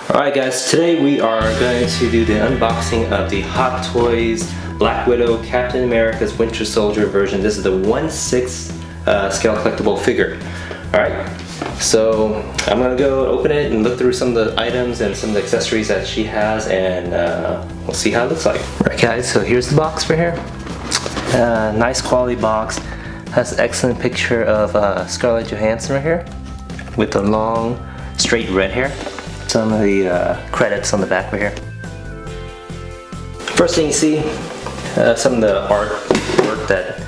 Alright guys, today we are going to do the unboxing of the Hot Toys Black Widow Captain America's Winter Soldier version. This is the 1/6 scale collectible figure. Alright, so I'm going to go open it and look through some of the items and some of the accessories that she has, and we'll see how it looks like. Alright guys, so here's the box right here. Nice quality box. Has an excellent picture of Scarlett Johansson right here with the long straight red hair. Some of the credits on the back right here. First thing you see, some of the artwork that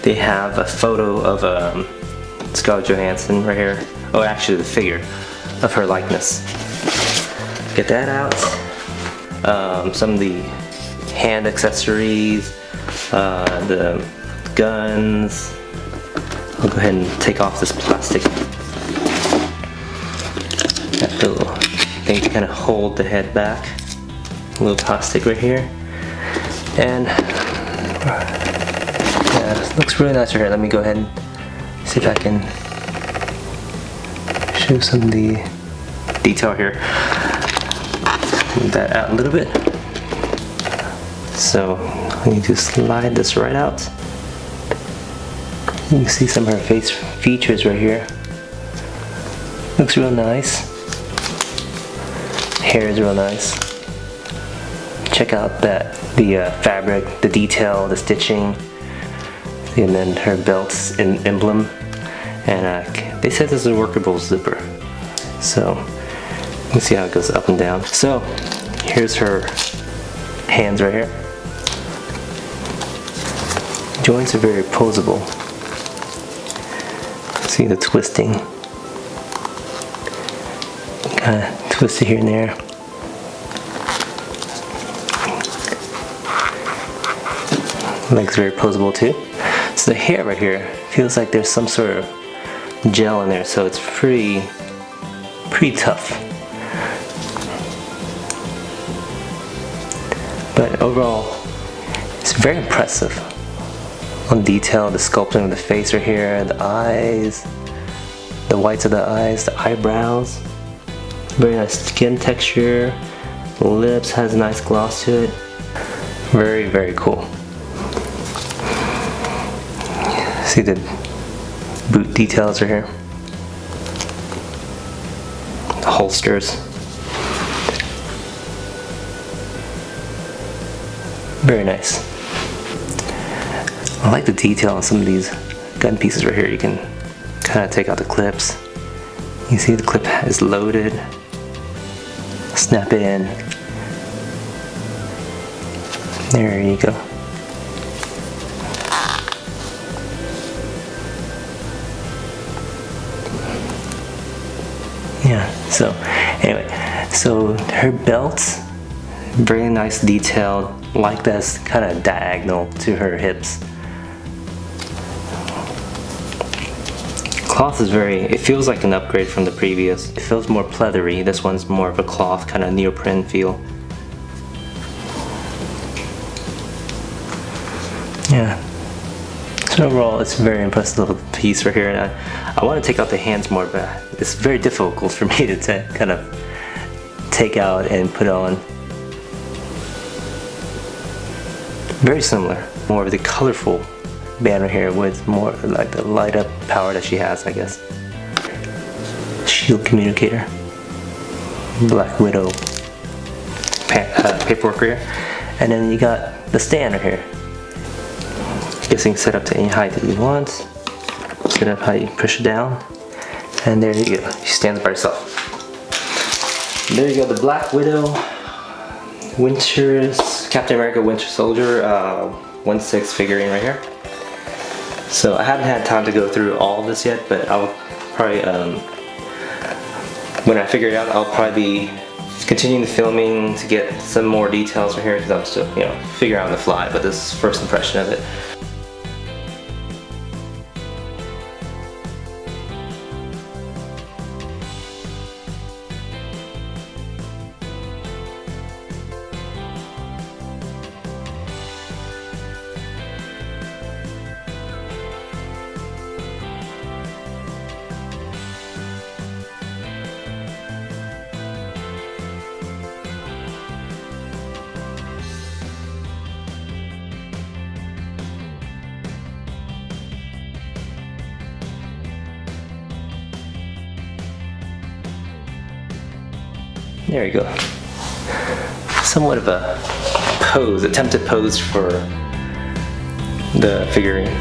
they have a photo of Scarlett Johansson right here. Oh, actually the figure of her likeness. Get that out. Some of the hand accessories, the guns. I'll go ahead and take off this plastic. That little thing to kind of hold the head back. A little plastic right here. And yeah, it looks really nice right here. Let me go ahead and see if I can show some of the detail here. Move that out a little bit. So I need to slide this right out. You can see some of her face features right here. Looks real nice. Hair is real nice. Check out the fabric, the detail, the stitching, and then her belt's emblem. And they said this is a workable zipper. So let's see how it goes up and down. So here's her hands right here. Joints are very posable. See the twisting. Kind of twist it here and there. Legs very posable too. So the hair right here feels like there's some sort of gel in there, so it's pretty tough. But overall, it's very impressive on detail, the sculpting of the face right here, the eyes, the whites of the eyes, the eyebrows. Very nice skin texture. The lips has a nice gloss to it. Very, very cool. See the boot details right here. The holsters. Very nice. I like the detail on some of these gun pieces right here. You can kind of take out the clips. You see the clip is loaded. Snap it in. There you go. Yeah, so anyway, so her belt, very nice detail, like that's kind of diagonal to her hips. Cloth is it feels like an upgrade from the previous. It feels more pleathery. This one's more of a cloth, kind of neoprene feel. Yeah. So overall, it's a very impressive little piece right here. And I want to take out the hands more, but it's very difficult for me to kind of take out and put on. Very similar. More of the colorful band right here with more like the light up power that she has, I guess. Shield communicator. Black Widow paperwork right here. And then you got the stand right here. Guessing set up to any height that you want. Set up how you push it down. And there you go. She stands by herself. There you go, the Black Widow Captain America Winter Soldier 1/6 figurine right here. So I haven't had time to go through all of this yet, but I'll probably, when I figure it out, I'll probably be continuing the filming to get some more details right here, because I'm still, figuring out on the fly, but this is first impression of it. There you go. Somewhat of a pose, attempted pose for the figurine.